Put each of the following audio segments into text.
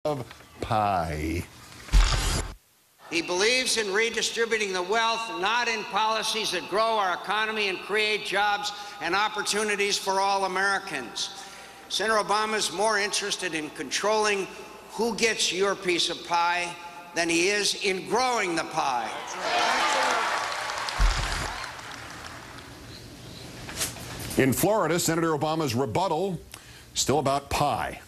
of pie. He believes in redistributing the wealth, not in policies that grow our economy and create jobs and opportunities for all Americans. Senator Obama is more interested in controlling who gets your piece of pie than he is in growing the pie. In Florida, Senator Obama's rebuttal still about pie.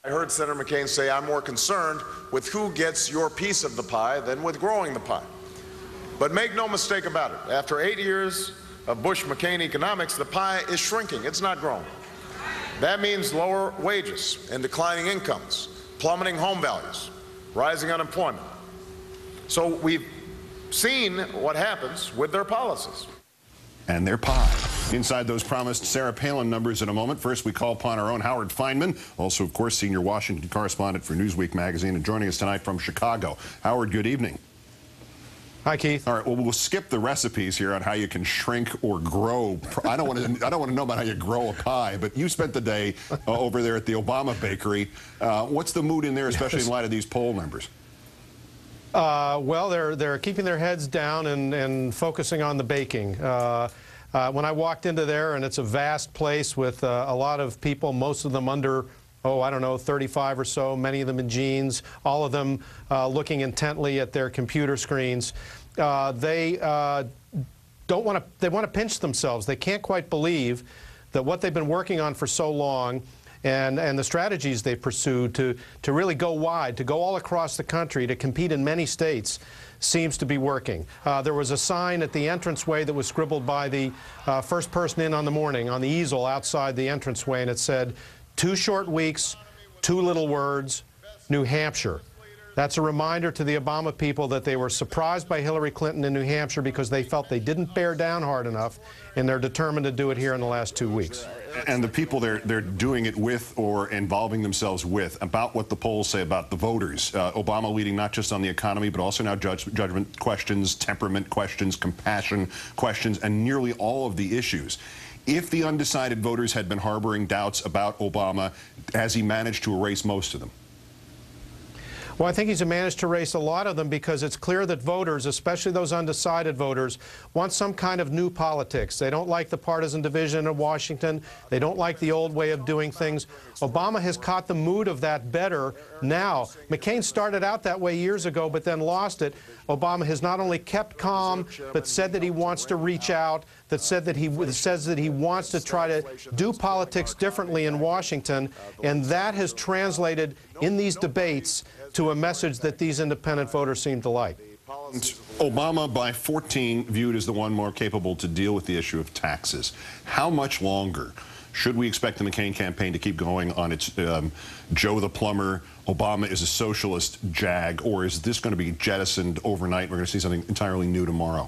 I heard Senator McCain say, I'm more concerned with who gets your piece of the pie than with growing the pie. But make no mistake about it, after 8 years of bush-McCain economics, the pie is shrinking. It's not growing. That means lower wages and declining incomes, plummeting home values, rising unemployment. So we've seen what happens with their policies. And their pie. Inside those promised Sarah Palin numbers in a moment. First, we call upon our own Howard Fineman, also, of course, senior Washington correspondent for Newsweek magazine, and joining us tonight from Chicago. Howard, good evening. Hi, Keith. All right, well, we'll skip the recipes here on how you can shrink or grow. I don't want to know about how you grow a pie, but you spent the day over there at the Obama bakery. What's the mood in there, especially in light of these poll numbers? Well, they're keeping their heads down and focusing on the baking. When I walked into there, and it's a vast place with a lot of people, most of them under, I don't know, 35 or so, many of them in jeans, all of them looking intently at their computer screens. They want to pinch themselves. They can't quite believe that what they've been working on for so long and the strategies they pursued to really go wide, to go all across the country, to compete in many states, seems to be working. There was a sign at the entranceway that was scribbled by the first person in on the morning on the easel outside the entranceway, and it said, 2 short weeks, 2 little words, New Hampshire. That's a reminder to the Obama people that they were surprised by Hillary Clinton in New Hampshire because they felt they didn't bear down hard enough, and they're determined to do it here in the last 2 weeks. And the people they're doing it with or involving themselves with, about what the polls say about the voters. Obama leading not just on the economy, but also now judgment questions, temperament questions, compassion questions, and nearly all of the issues. If the undecided voters had been harboring doubts about Obama, has he managed to erase most of them? Well, I think he's managed to erase a lot of them because it's clear that voters, especially those undecided voters, want some kind of new politics. They don't like the partisan division in Washington. They don't like the old way of doing things. Obama has caught the mood of that better now. McCain started out that way years ago, but then lost it. Obama has not only kept calm, but said that he wants to reach out, that says that he wants to try to do politics differently in Washington, and that has translated in these debates to a message that these independent voters seem to like. Obama, by 14, viewed as the one more capable to deal with the issue of taxes. How much longer should we expect the McCain campaign to keep going on its Joe the plumber, Obama is a socialist jag, or is this going to be jettisoned overnight? We're going to see something entirely new tomorrow.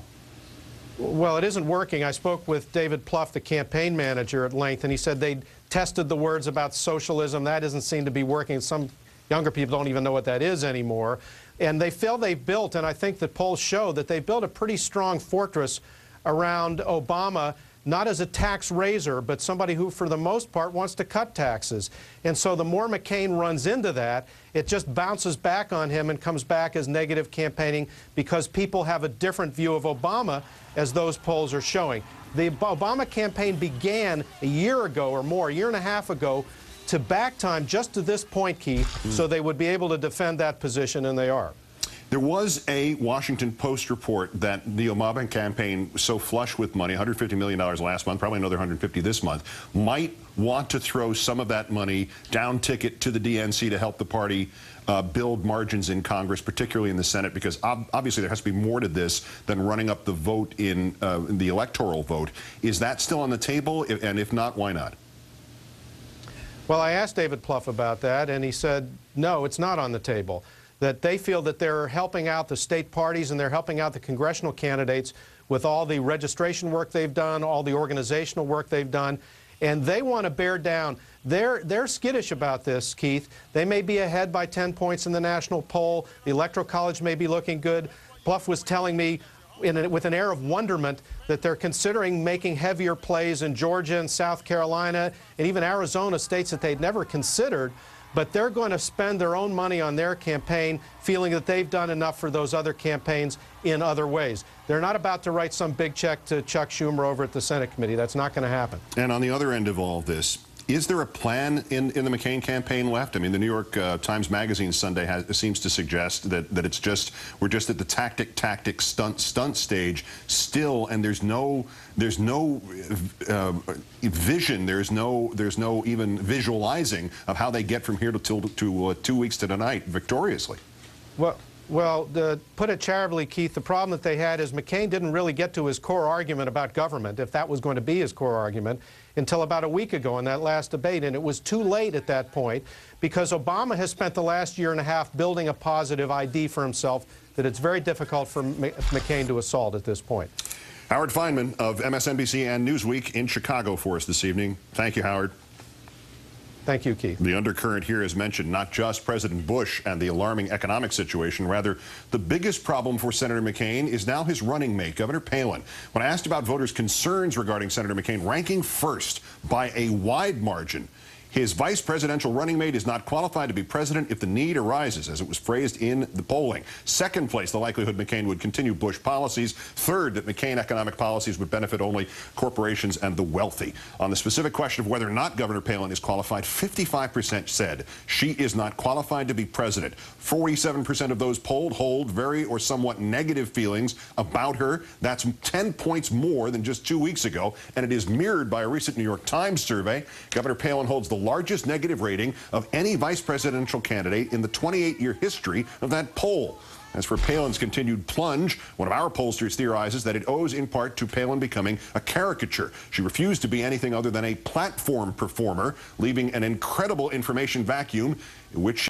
Well, it isn't working. I spoke with David Plouffe, the campaign manager, at length, and he said they'd tested the words about socialism. That doesn't seem to be working. Some younger people don't even know what that is anymore. And they feel they've built, and I think the polls show that they've built a pretty strong fortress around Obama, not as a tax raiser, but somebody who, for the most part, wants to cut taxes. And so the more McCain runs into that, it just bounces back on him and comes back as negative campaigning because people have a different view of Obama, as those polls are showing. The Obama campaign began a year ago or more, a year and a half ago, to back time just to this point, Keith, so they would be able to defend that position, and they are. There was a Washington Post report that the Obama campaign, so flush with money, $150 million last month, probably another $150 this month, might want to throw some of that money down ticket to the DNC to help the party build margins in Congress, particularly in the Senate, because obviously there has to be more to this than running up the vote in the electoral vote. Is that still on the table? And if not, why not? Well, I asked David Plouffe about that, and he said, no, it's not on the table. That they feel that they're helping out the state parties and they're helping out the congressional candidates with all the registration work they've done, all the organizational work they've done, and they want to bear down. They're skittish about this, Keith. They may be ahead by 10 points in the national poll. The Electoral College may be looking good. Plouffe was telling me with an air of wonderment that they're considering making heavier plays in Georgia and South Carolina and even Arizona, states that they'd never considered. but they're going to spend their own money on their campaign, feeling that they've done enough for those other campaigns in other ways. They're not about to write some big check to Chuck Schumer over at the Senate committee. That's not going to happen. And on the other end of all of this, is there a plan in the McCain campaign left? I mean, the New York Times Magazine Sunday seems to suggest that we're just at the tactic stunt stage still, and there's no vision, there's no even visualizing of how they get from here to 2 weeks to tonight victoriously. Well, to put it charitably, Keith, the problem that they had is McCain didn't really get to his core argument about government, if that was going to be his core argument, until about a week ago in that last debate. And it was too late at that point because Obama has spent the last year and a half building a positive ID for himself that it's very difficult for McCain to assault at this point. Howard Fineman of MSNBC and Newsweek in Chicago for us this evening. Thank you, Howard. Thank you, Keith. The undercurrent here has mentioned not just President Bush and the alarming economic situation. Rather, the biggest problem for Senator McCain is now his running mate, Governor Palin. When asked about voters' concerns regarding Senator McCain, ranking first by a wide margin, his vice presidential running mate is not qualified to be president if the need arises, as it was phrased in the polling. Second place, the likelihood McCain would continue Bush policies. Third, that McCain economic policies would benefit only corporations and the wealthy. On the specific question of whether or not Governor Palin is qualified, 55% said she is not qualified to be president. 47% of those polled hold very or somewhat negative feelings about her. That's 10 points more than just 2 weeks ago, and it is mirrored by a recent New York Times survey. Governor Palin holds the largest negative rating of any vice presidential candidate in the 28-year history of that poll. As for Palin's continued plunge, one of our pollsters theorizes that it owes in part to Palin becoming a caricature. She refused to be anything other than a platform performer, leaving an incredible information vacuum, which